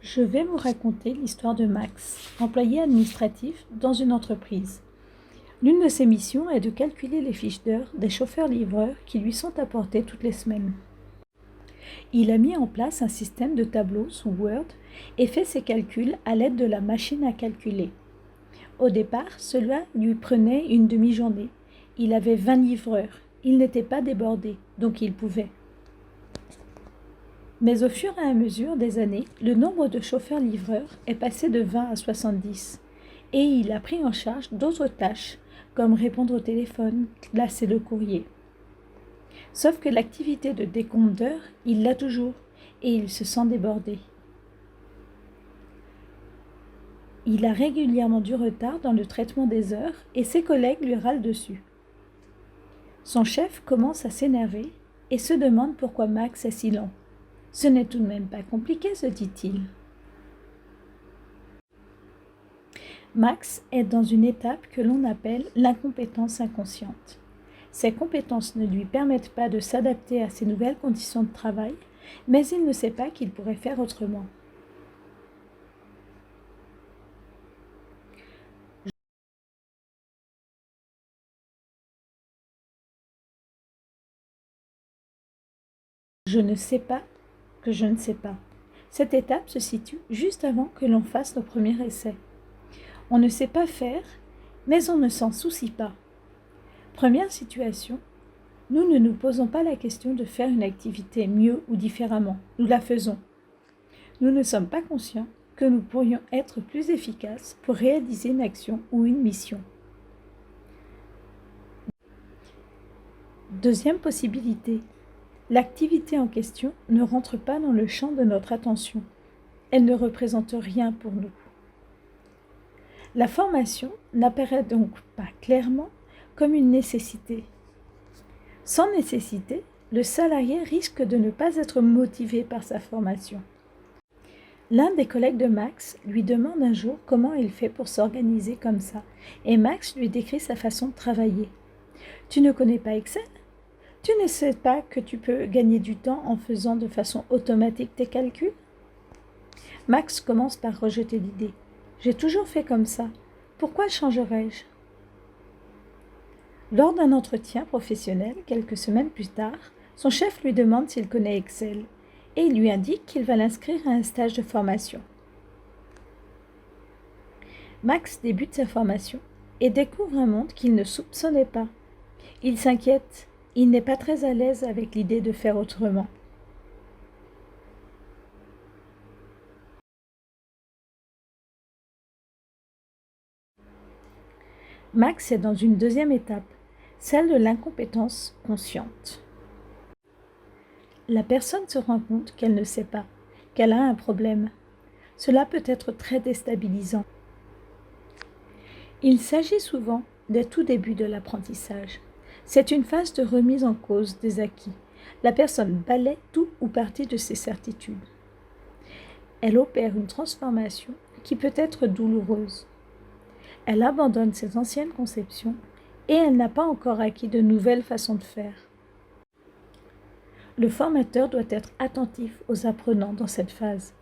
Je vais vous raconter l'histoire de Max, employé administratif dans une entreprise. L'une de ses missions est de calculer les fiches d'heure des chauffeurs-livreurs qui lui sont apportés toutes les semaines. Il a mis en place un système de tableaux sous Word et fait ses calculs à l'aide de la machine à calculer. Au départ, cela lui prenait une demi-journée. Il avait 20 livreurs. Il n'était pas débordé, donc il pouvait. Mais au fur et à mesure des années, le nombre de chauffeurs-livreurs est passé de 20 à 70 et il a pris en charge d'autres tâches comme répondre au téléphone, classer le courrier. Sauf que l'activité de décompte d'heures, il l'a toujours et il se sent débordé. Il a régulièrement du retard dans le traitement des heures et ses collègues lui râlent dessus. Son chef commence à s'énerver et se demande pourquoi Max est si lent. Ce n'est tout de même pas compliqué, se dit-il. Max est dans une étape que l'on appelle l'incompétence inconsciente. Ses compétences ne lui permettent pas de s'adapter à ces nouvelles conditions de travail, mais il ne sait pas qu'il pourrait faire autrement. Je ne sais pas que je ne sais pas. Cette étape se situe juste avant que l'on fasse le premier essai. On ne sait pas faire, mais on ne s'en soucie pas. Première situation, nous ne nous posons pas la question de faire une activité mieux ou différemment. Nous la faisons. Nous ne sommes pas conscients que nous pourrions être plus efficaces pour réaliser une action ou une mission. Deuxième possibilité, l'activité en question ne rentre pas dans le champ de notre attention. Elle ne représente rien pour nous. La formation n'apparaît donc pas clairement comme une nécessité. Sans nécessité, le salarié risque de ne pas être motivé par sa formation. L'un des collègues de Max lui demande un jour comment il fait pour s'organiser comme ça, et Max lui décrit sa façon de travailler. « Tu ne connais pas Excel ? Tu ne sais pas que tu peux gagner du temps en faisant de façon automatique tes calculs ?» Max commence par rejeter l'idée. « J'ai toujours fait comme ça. Pourquoi changerais-je » Lors d'un entretien professionnel, quelques semaines plus tard, son chef lui demande s'il connaît Excel et il lui indique qu'il va l'inscrire à un stage de formation. Max débute sa formation et découvre un monde qu'il ne soupçonnait pas. Il s'inquiète, il n'est pas très à l'aise avec l'idée de faire autrement. Max est dans une deuxième étape, celle de l'incompétence consciente. La personne se rend compte qu'elle ne sait pas, qu'elle a un problème. Cela peut être très déstabilisant. Il s'agit souvent des tout débuts de l'apprentissage. C'est une phase de remise en cause des acquis. La personne balaie tout ou partie de ses certitudes. Elle opère une transformation qui peut être douloureuse. Elle abandonne ses anciennes conceptions et elle n'a pas encore acquis de nouvelles façons de faire. Le formateur doit être attentif aux apprenants dans cette phase.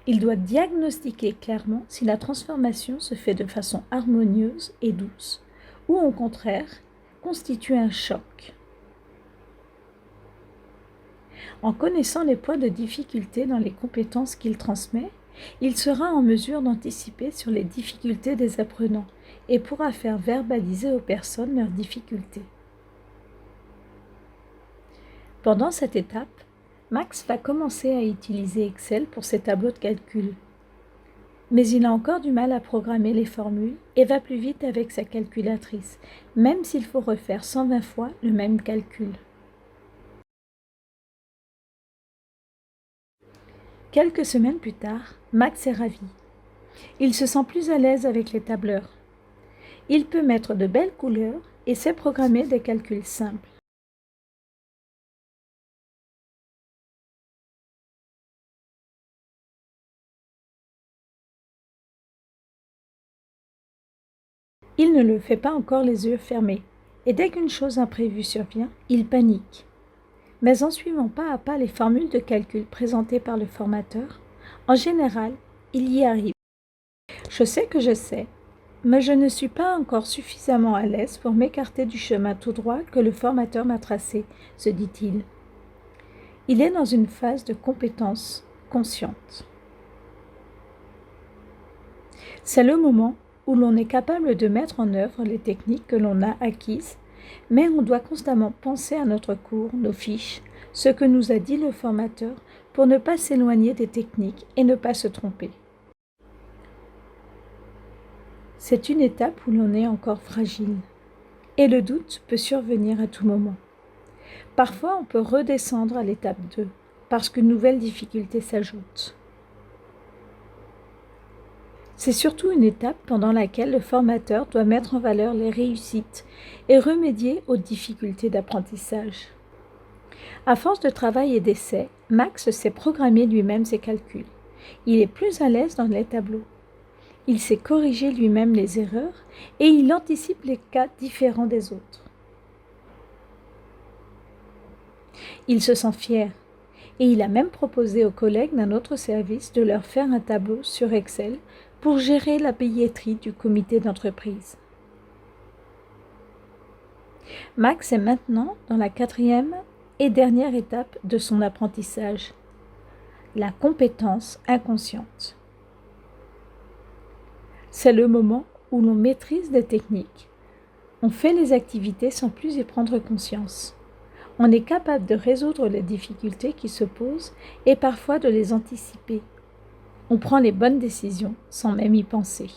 Il doit diagnostiquer clairement si la transformation se fait de façon harmonieuse et douce, ou au contraire, constitue un choc. En connaissant les points de difficulté dans les compétences qu'il transmet, il sera en mesure d'anticiper sur les difficultés des apprenants et pourra faire verbaliser aux personnes leurs difficultés. Pendant cette étape, Max va commencer à utiliser Excel pour ses tableaux de calcul. Mais il a encore du mal à programmer les formules et va plus vite avec sa calculatrice, même s'il faut refaire 120 fois le même calcul. Quelques semaines plus tard, Max est ravi. Il se sent plus à l'aise avec les tableurs. Il peut mettre de belles couleurs et sait programmer des calculs simples. Il ne le fait pas encore les yeux fermés, et dès qu'une chose imprévue survient, il panique. Mais en suivant pas à pas les formules de calcul présentées par le formateur, En général, il y arrive. Je sais que je sais, mais je ne suis pas encore suffisamment à l'aise pour m'écarter du chemin tout droit que le formateur m'a tracé, se dit-il. Il est dans une phase de compétence consciente. C'est le moment où l'on est capable de mettre en œuvre les techniques que l'on a acquises, mais on doit constamment penser à notre cours, nos fiches, ce que nous a dit le formateur pour ne pas s'éloigner des techniques et ne pas se tromper. C'est une étape où l'on est encore fragile et le doute peut survenir à tout moment. Parfois, on peut redescendre à l'étape 2 parce qu'une nouvelle difficulté s'ajoute. C'est surtout une étape pendant laquelle le formateur doit mettre en valeur les réussites et remédier aux difficultés d'apprentissage. À force de travail et d'essais, Max sait programmer lui-même ses calculs. Il est plus à l'aise dans les tableaux. Il sait corriger lui-même les erreurs et il anticipe les cas différents des autres. Il se sent fier et il a même proposé aux collègues d'un autre service de leur faire un tableau sur Excel pour gérer la billetterie du comité d'entreprise. Max est maintenant dans la 4e et dernière étape de son apprentissage, la compétence inconsciente. C'est le moment où l'on maîtrise des techniques. On fait les activités sans plus y prendre conscience. On est capable de résoudre les difficultés qui se posent et parfois de les anticiper. On prend les bonnes décisions sans même y penser.